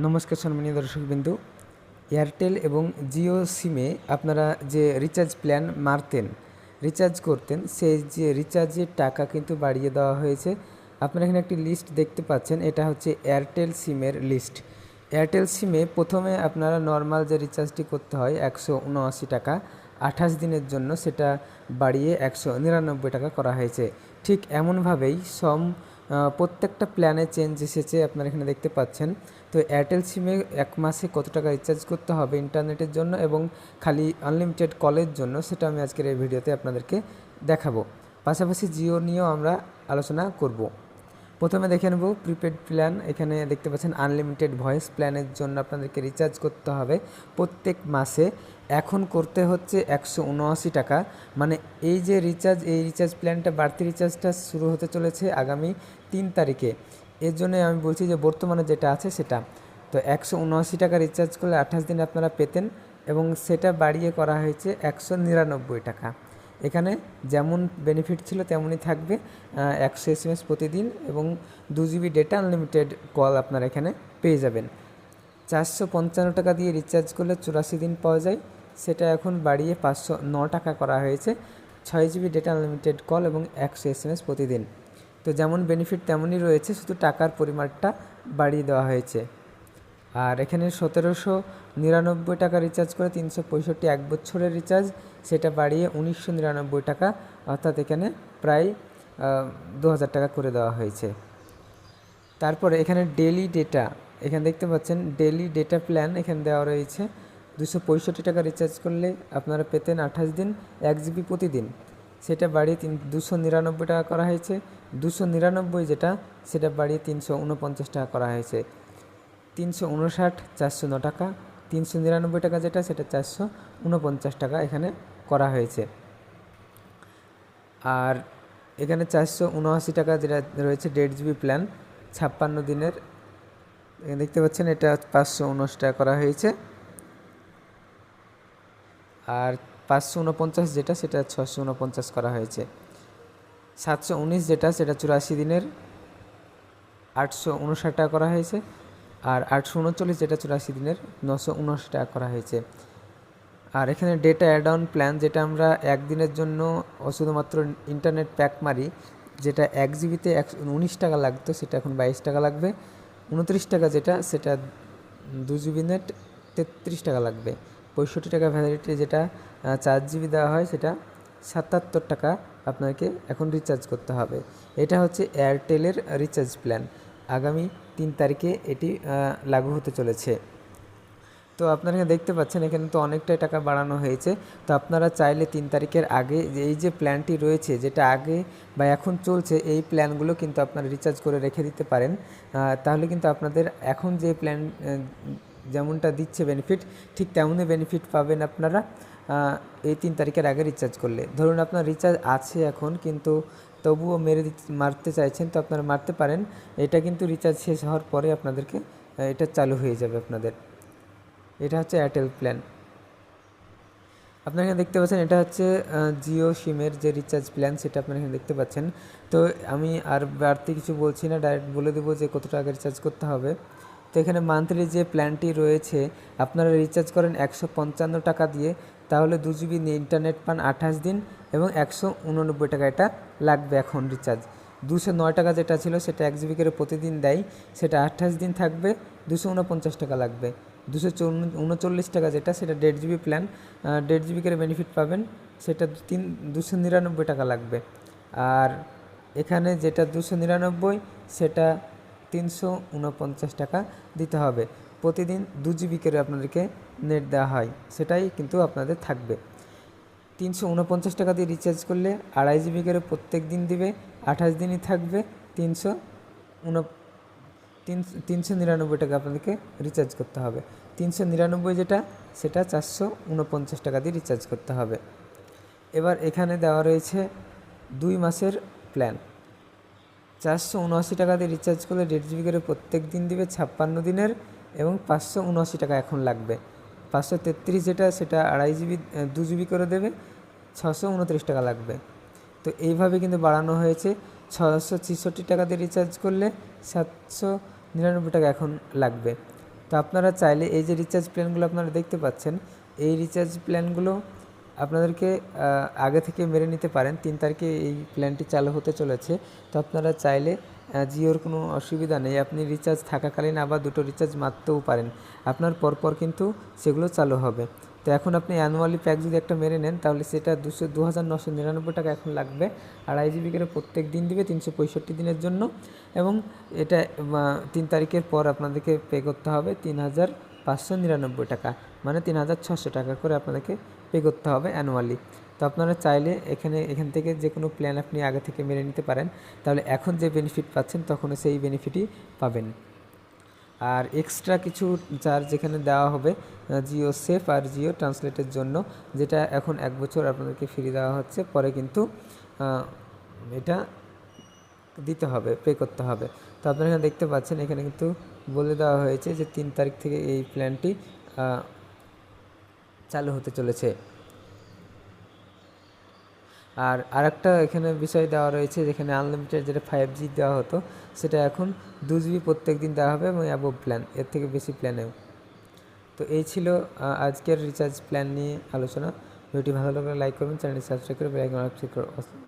নমস্কার সম্মানীয় দর্শকবিন্দু। এয়ারটেল এবং জিও সিমে আপনারা যে রিচার্জ প্ল্যান মারতেন, রিচার্জ করতেন, সেই যে রিচার্জের টাকা কিন্তু বাড়িয়ে দেওয়া হয়েছে। আপনারা এখানে একটি লিস্ট দেখতে পাচ্ছেন, এটা হচ্ছে এয়ারটেল সিমের লিস্ট। এয়ারটেল সিমে প্রথমে আপনারা নর্মাল যে রিচার্জটি করতে হয় 179 টাকা 28 দিনের জন্য, সেটা বাড়িয়ে 199 টাকা করা হয়েছে। ঠিক এমনভাবেই প্রত্যেকটা প্ল্যানে চেঞ্জ এসেছে, আপনারা এখানে দেখতে পাচ্ছেন। তো এয়ারটেল সিমে এক মাসে কত টাকা রিচার্জ করতে হবে ইন্টারনেটের জন্য এবং খালি আনলিমিটেড কলের জন্য, সেটা আমি আজকের এই ভিডিওতে আপনাদেরকে দেখাবো। পাশাপাশি জিও নিয়েও আমরা আলোচনা করব। প্রথমে দেখে নেব প্রিপেড প্ল্যান। এখানে দেখতে পাচ্ছেন আনলিমিটেড ভয়েস প্ল্যানের জন্য আপনাদেরকে রিচার্জ করতে হবে প্রত্যেক মাসে। এখন করতে হচ্ছে 179 টাকা। মানে এই যে রিচার্জ, এই রিচার্জ প্ল্যানটা, বাড়তি রিচার্জটা শুরু হতে চলেছে আগামী 3 তারিখে। এর জন্য আমি বলছি যে বর্তমানে যেটা আছে সেটা। তো 179 টাকা রিচার্জ করলে 28 দিন আপনারা পেতেন এবং সেটা বাড়িয়ে করা হয়েছে 199 টাকা। এখানে যেমন বেনিফিট ছিল তেমনই থাকবে, 100 SMS প্রতিদিন এবং 2 GB ডেটা আনলিমিটেড কল আপনারা এখানে পেয়ে যাবেন। 455 টাকা দিয়ে রিচার্জ করলে 84 দিন পাওয়া যায়, সেটা এখন বাড়িয়ে 509 টাকা করা হয়েছে। 6 GB ডেটা আনলিমিটেড কল এবং 100 SMS প্রতিদিন। তো যেমন বেনিফিট তেমনই রয়েছে, শুধু টাকার পরিমাণটা বাড়িয়ে দেওয়া হয়েছে। আর এখানে 1799 টাকা রিচার্জ করে 365 এক বছরের রিচার্জ, সেটা বাড়িয়ে 1999 টাকা, অর্থাৎ এখানে প্রায় 2000 টাকা করে দেওয়া হয়েছে। তারপরে এখানে ডেলি ডেটা, এখানে দেখতে পাচ্ছেন ডেলি ডেটা প্ল্যান এখানে দেওয়া রয়েছে। 265 টাকা রিচার্জ করলে আপনারা পেতেন 28 দিন 1 GB প্রতিদিন, সেটা বাড়িয়ে 299 টাকা করা হয়েছে। 299 যেটা, সেটা বাড়িয়ে 349 টাকা করা হয়েছে। 359 409 টাকা, 399 টাকা যেটা, সেটা 449 টাকা এখানে করা হয়েছে। আর এখানে 479 টাকা যেটা রয়েছে 1.5 GB প্ল্যান 56 দিনের, দেখতে পাচ্ছেন এটা 579 টাকা করা হয়েছে। আর 549 যেটা, সেটা 649 করা হয়েছে। 719 যেটা, সেটা 84 দিনের 859 টাকা করা হয়েছে। আর 839 যেটা 84 দিনের 979 টাকা করা হয়েছে। আর এখানে ডেটা অ্যাড অন প্ল্যান, যেটা আমরা একদিনের জন্য শুধুমাত্র ইন্টারনেট প্যাক মারি, যেটা 1 জিবিতে 19 টাকা লাগতো, সেটা এখন 22 টাকা লাগবে। 29 টাকা যেটা, সেটা 2 জিবি নেট 33 টাকা লাগবে। 65 টাকা ভ্যালিডিটি যেটা 4 জিবি দেওয়া হয়, সেটা 77 টাকা আপনাকে এখন রিচার্জ করতে হবে। এটা হচ্ছে এয়ারটেলের রিচার্জ প্ল্যান। আগামী 3 তারিখে এটি লাগু হতে চলেছে। তো আপনারা দেখতে পাচ্ছেন এখানে তো অনেকটাই টাকা বাড়ানো হয়েছে। তো আপনারা চাইলে 3 তারিখের আগে এই যে প্ল্যানটি রয়েছে, যেটা আগে বা এখন চলছে, এই প্ল্যানগুলো কিন্তু আপনারা রিচার্জ করে রেখে দিতে পারেন। তাহলে কিন্তু আপনাদের এখন যে প্ল্যান যেমনটা দিচ্ছে বেনিফিট, ঠিক তেমনই বেনিফিট পাবেন আপনারা এই 3 তারিখের আগে রিচার্জ করলে। ধরুন আপনার রিচার্জ আছে এখন, কিন্তু তবুও মারতে চাইছেন, তো আপনারা মারতে পারেন। এটা কিন্তু রিচার্জ শেষ হওয়ার পরে আপনাদেরকে এটা চালু হয়ে যাবে আপনাদের। এটা হচ্ছে এয়ারটেল প্ল্যান। আপনারা এখানে দেখতে পাচ্ছেন এটা হচ্ছে জিও সিমের যে রিচার্জ প্ল্যান, সেটা আপনারা এখানে দেখতে পাচ্ছেন। তো আমি আর বাড়তি কিছু বলছি না, ডাইরেক্ট বলে দেবো যে কত টাকা রিচার্জ করতে হবে। তো এখানে মান্থলি যে প্ল্যানটি রয়েছে, আপনারা রিচার্জ করেন 155 টাকা দিয়ে, তাহলে 2 জিবি ইন্টারনেট পান 28 দিন এবং 189 টাকা এটা লাগবে এখন রিচার্জ। 209 টাকা যেটা ছিল, সেটা 1 জিবি করে প্রতিদিন দেয়, সেটা 28 দিন থাকবে, 249 টাকা লাগবে। 239 টাকা যেটা, সেটা 1.5 জিবি প্ল্যান, 1.5 জিবি করে বেনিফিট পাবেন, সেটা 299 টাকা লাগবে। আর এখানে যেটা 299, সেটা 349 টাকা দিতে হবে। প্রতিদিন 2 জিবি করে আপনাদেরকে নেট দেওয়া হয়, সেটাই কিন্তু আপনাদের থাকবে। 349 টাকা দিয়ে রিচার্জ করলে 2.5 জিবি করে প্রত্যেক দিন দিবে, 28 দিনই থাকবে। 399 টাকা আপনাদেরকে রিচার্জ করতে হবে। 399 যেটা, সেটা 449 টাকা দিয়ে রিচার্জ করতে হবে। এবার এখানে দেওয়া রয়েছে 2 মাসের প্ল্যান। 479 টাকা দিয়ে রিচার্জ করলে 1.5 জিবি করে প্রত্যেক দিন দিবে 56 দিনের এবং 579 টাকা এখন লাগবে। 533 যেটা, সেটা 2.5 জিবি 2 জিবি করে দেবে, 629 টাকা লাগবে। তো এইভাবে কিন্তু বাড়ানো হয়েছে। 666 টাকা দিয়ে রিচার্জ করলে 799 টাকা এখন লাগবে। তো আপনারা চাইলে এই যে রিচার্জ প্ল্যানগুলো আপনারা দেখতে পাচ্ছেন, এই রিচার্জ প্ল্যানগুলো আপনাদেরকে আগে থেকে মেরে নিতে পারেন। 3 তারিখে এই প্ল্যানটি চালু হতে চলেছে। তো আপনারা চাইলে জিওর কোনো অসুবিধা নেই, আপনি রিচার্জ থাকাকালীন আবার 2টো রিচার্জ মারতেও পারেন, আপনার পরপর কিন্তু সেগুলো চালু হবে। তো এখন আপনি অ্যানুয়ালি প্যাক যদি একটা মেরে নেন তাহলে সেটা 2,999 টাকা এখন লাগবে। 2.5 GB করে প্রত্যেক দিন দিবে 365 দিনের জন্য, এবং এটা 3 তারিখের পর আপনাদেরকে পে করতে হবে 3,599 টাকা, মানে 3,600 টাকা করে আপনাদেরকে পে করতে হবে অ্যানুয়ালি। তো আপনারা চাইলে এখান থেকে যে কোনো প্ল্যান আপনি আগে থেকে মেরে নিতে পারেন, তাহলে এখন যে বেনিফিট পাচ্ছেন তখনও সেই বেনিফিটই পাবেন। আর এক্সট্রা কিছু চার্জ এখানে দেওয়া হবে জিও সেফ আর জিও ট্রান্সলেটের জন্য, যেটা এখন 1 বছর আপনাদেরকে ফ্রি দেওয়া হচ্ছে, পরে কিন্তু এটা দিতে হবে, পে করতে হবে। তো আপনারা এখানে দেখতে পাচ্ছেন, এখানে কিন্তু বলে দেওয়া হয়েছে যে 3 তারিখ থেকে এই প্ল্যানটি চালু হতে চলেছে। আর আরেকটা এখানে বিষয় দেওয়া রয়েছে, যেখানে আনলিমিটেড যেটা 5G দেওয়া হতো সেটা এখন 2 GB প্রত্যেক দিন দেওয়া হবে, এবং অ্যাবোভ প্ল্যান, এর থেকে বেশি প্ল্যানেও। তো এই ছিল আজকের রিচার্জ প্ল্যান নিয়ে আলোচনা। ভিডিওটি ভালো লাগলে লাইক করবেন, চ্যানেলটি সাবস্ক্রাইব করে বেল আইকন অন করুন।